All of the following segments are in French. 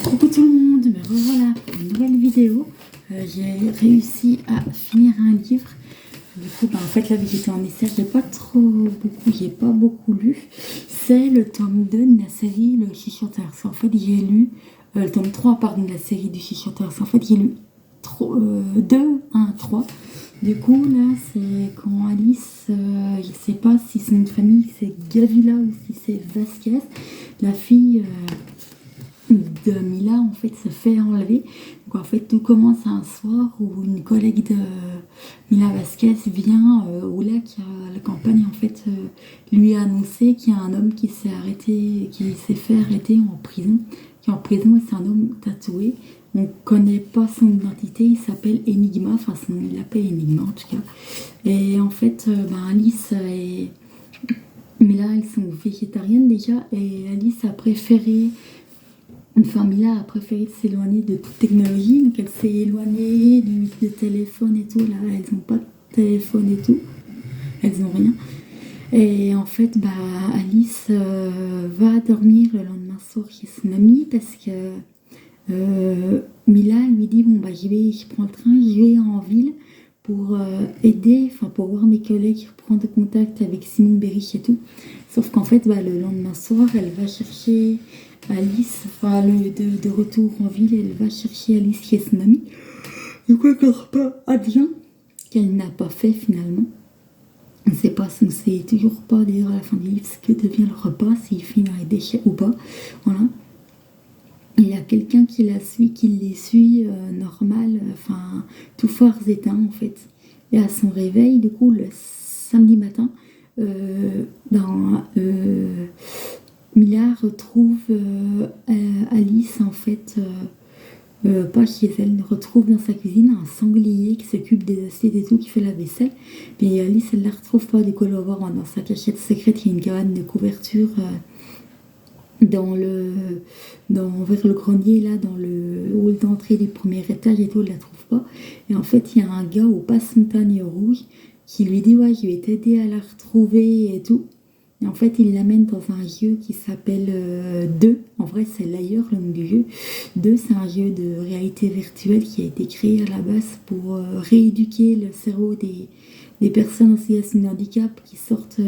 Coucou tout le monde, me revoilà pour une nouvelle vidéo. J'ai réussi à finir un livre. Du coup, en fait, là, j'étais en essai, j'ai pas beaucoup lu. C'est le tome 2 de la série Le Chuchoteur. En fait, j'ai lu le tome 3, pardon, de la série du Chuchoteur. En fait, j'ai lu 2, 1, 3. Du coup, là, c'est quand Alice, je sais pas si son nom de famille c'est Gavila ou si c'est Vasquez, la fille de Mila, en fait, se fait enlever. Donc, en fait, tout commence un soir où une collègue de Mila Vasquez vient au lac à la campagne, en fait, lui a annoncé qu'il y a un homme qui s'est fait arrêter en prison, qui est en prison, et c'est un homme tatoué. On ne connaît pas son identité, il s'appelle Enigma, enfin il l'appelle Enigma en tout cas. Et en fait, Alice et Mila, elles sont végétariennes déjà, et Alice a préféré, Mila a préféré s'éloigner de toute technologie, donc elle s'est éloignée du téléphone et tout, là elles n'ont pas de téléphone et tout, elles n'ont rien. Et en fait, Alice va dormir le lendemain soir chez son amie parce que Mila lui dit je prends le train, je vais en ville pour pour voir mes collègues reprendre contact avec Simon Berich et tout. Sauf qu'en fait, le lendemain soir, elle va chercher Alice, de retour en ville, elle va chercher Alice chez son amie. Du coup, elle repas advient qu'elle n'a pas fait finalement. On ne sait toujours pas d'ailleurs à la fin du livre ce que devient le repas, s'il finit dans les déchets ou pas. Voilà. Il y a quelqu'un qui les suit normal, tout phares éteints en fait. Et à son réveil, du coup, le samedi matin, Mila retrouve Alice en fait, pas chez elle, retrouve dans sa cuisine un sanglier qui s'occupe des assiettes et tout, qui fait la vaisselle. Mais Alice, elle la retrouve pas, du coup, elle va voir dans sa cachette secrète, il y a une cabane de couverture. Vers le grenier, là, dans le hall d'entrée du premier étage et tout, elle la trouve pas. Et en fait, il y a un gars au passe-montagne rouge qui lui dit je vais t'aider à la retrouver et tout. Et en fait, il l'amène dans un jeu qui s'appelle Deux. En vrai, c'est l'ailleurs, le nom du jeu. Deux, c'est un jeu de réalité virtuelle qui a été créé à la base pour rééduquer le cerveau des personnes en situation de handicap qui sortent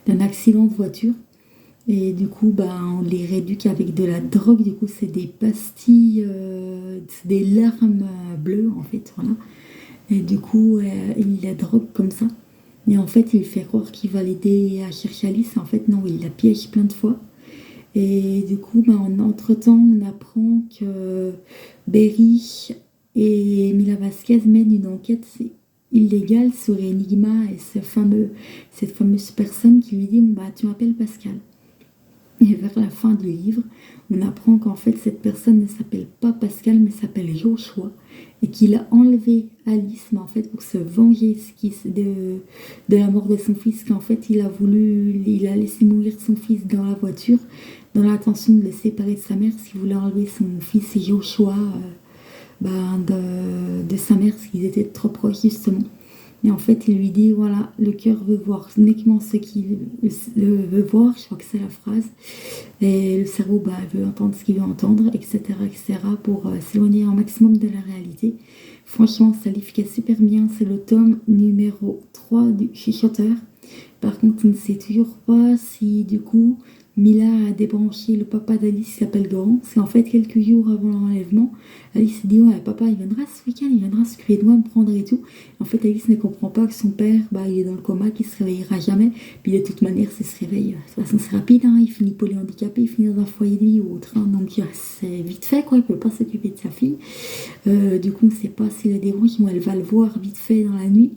d'un accident de voiture. Et du coup, on les rééduque avec de la drogue. Du coup, c'est des pastilles, des larmes bleues, en fait, voilà. Et du coup, il la drogue comme ça. Et en fait, il fait croire qu'il va l'aider à chercher Alice. En fait, non, il la piège plein de fois. Et du coup, entre-temps, on apprend que Berry et Mila Vasquez mènent une enquête illégale sur Enigma et cette fameuse personne qui lui dit tu m'appelles Pascal. Et vers la fin du livre, on apprend qu'en fait, cette personne ne s'appelle pas Pascal, mais s'appelle Joshua, et qu'il a enlevé Alice, mais en fait, pour se venger de la mort de son fils, qu'en fait, il a laissé mourir son fils dans la voiture, dans l'intention de le séparer de sa mère, parce qu'il voulait enlever son fils Joshua de sa mère, parce qu'ils étaient trop proches, justement. Et en fait, il lui dit, voilà, le cœur veut voir uniquement ce qu'il veut voir, je crois que c'est la phrase. Et le cerveau veut entendre ce qu'il veut entendre, etc., etc., pour s'éloigner un maximum de la réalité. Franchement, ça livre est super bien. C'est le tome numéro 3 du Chuchoteur. Par contre, on ne sait toujours pas si, du coup, Mila a débranché le papa d'Alice qui s'appelle Doran. C'est en fait quelques jours avant l'enlèvement. Alice dit papa il viendra ce week-end, il viendra se créer de moi me prendre et tout. En fait, Alice ne comprend pas que son père il est dans le coma, qu'il se réveillera jamais. Puis de toute manière, s'il se réveille, de toute façon c'est rapide, il finit polyhandicapé, il finit dans un foyer de vie ou autre. Donc c'est vite fait, quoi, il peut pas s'occuper de sa fille. Du coup, on ne sait pas s'il a débranché, elle va le voir vite fait dans la nuit.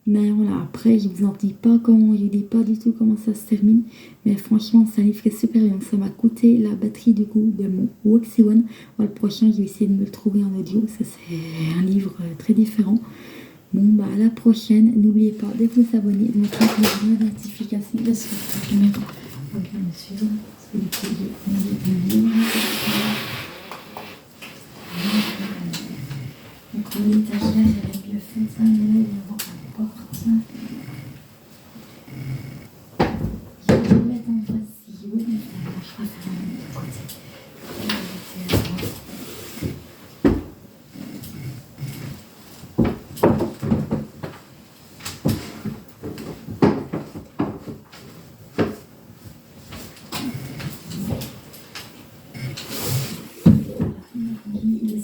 Mais voilà, après, je vous en dis pas du tout comment ça se termine. Mais franchement, c'est un livre qui est super bien. Ça m'a coûté la batterie du coup de mon Woxy One. Le prochain, je vais essayer de me le trouver en audio. Ça, c'est un livre très différent. Bon, à la prochaine. N'oubliez pas de vous abonner, de mettre la notification de ce que je me suivre. C'est le coup de donc, mon étagère, j'avais mieux fait ça, mais là, il y a encore la porte. Je vais le mettre en face si je veux, mais je préfère le mettre de côté.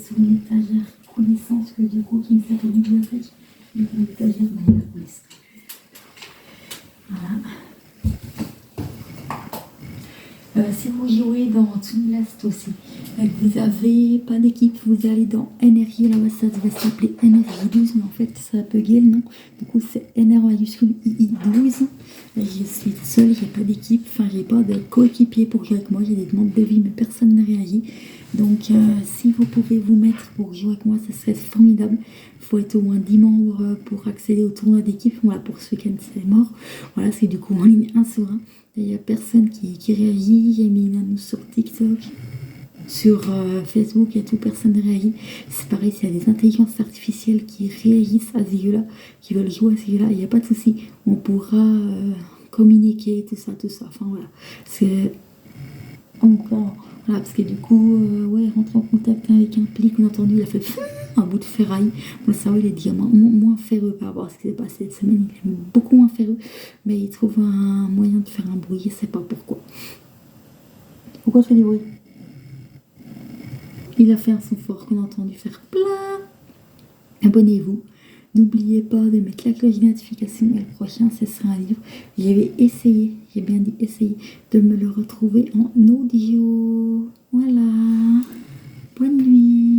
sur une étagère connaissance que du coup qui me sert de bibliothèque. Et l'étagère, il y a la police. Voilà. Si vous jouez dans Toon Blast aussi, vous avez pas d'équipe, vous allez dans NRI, là-bas ça va s'appeler NRJ12, mais en fait ça a bugué le nom. Du coup c'est NR majuscule II12. Je suis seule, j'ai pas d'équipe, enfin j'ai pas de coéquipier pour jouer avec moi, j'ai des demandes de vie mais personne ne réagit. Donc si vous pouvez vous mettre pour jouer avec moi, ça serait formidable. Il faut être au moins 10 membres pour accéder au tournoi d'équipe. Voilà, pour ce week-end c'est mort. Voilà, c'est du coup en ligne 1 sur 1. Il n'y a personne qui réagit. J'ai mis une annonce sur TikTok, sur Facebook, et tout, personne ne réagit. C'est pareil, s'il y a des intelligences artificielles qui réagissent à ce jeu-là, qui veulent jouer à ce jeu-là, il n'y a pas de souci. On pourra communiquer, tout ça. Enfin voilà. C'est encore. Voilà, parce que du coup, rentrer en contact avec un pli qu'on a entendu, il a fait un bout de ferraille. Moi, ça, il est diamant moins ferreux par rapport à ce qui s'est passé cette semaine. Il est beaucoup moins ferreux, mais il trouve un moyen de faire un bruit, je sais pas pourquoi. Pourquoi tu fais du bruit? Il a fait un son fort qu'on a entendu faire plein. Abonnez-vous. N'oubliez pas de mettre la cloche de notification et le prochain, ce sera un livre. J'avais essayé, j'ai bien dit essayer, de me le retrouver en audio. Voilà. Bonne nuit.